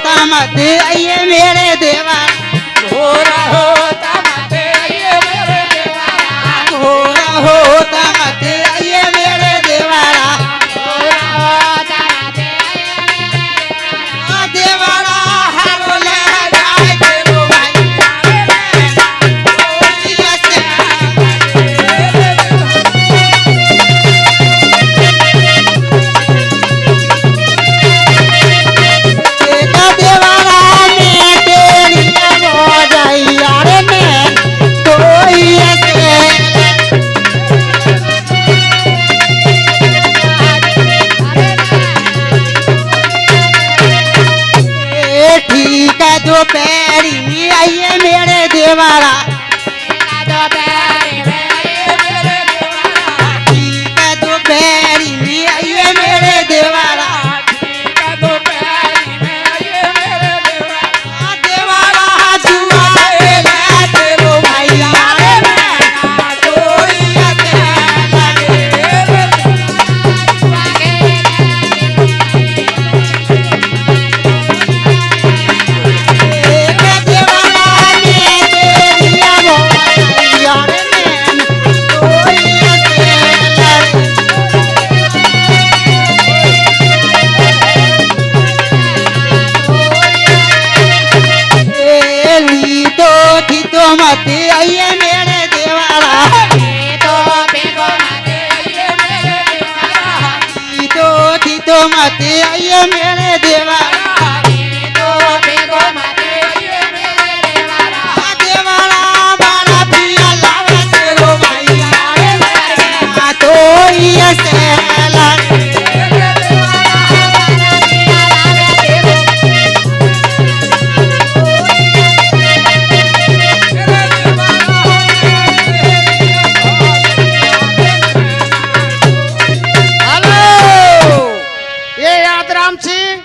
तमते आइए मेरे देवा घोरा होता मते ये मेरे देवारा घोरा हो तमते आइए मेरे देवारा घोरा होता मते देवारा हारो ले जाए तेरो भाई देवारा में तेरी हो जाई यार में कोई ऐसे ठीक है दोपहरी में आइए मेरे देवारा ठीक है दोपहरी में आइए मेरे देवारा देवारा जुआ ले तेरो भाई यारे में कोई ऐसे एक देवारा में तेरी हो यारे में कोई ऐसे एली तो थी तो मत आइए मेरे देवारा थी तो मत आइए मेरे देवारा देवारा बड़ा पिया लावे तेरो भाई यारे में तो ऐसे हेलो ये यादराम सिंह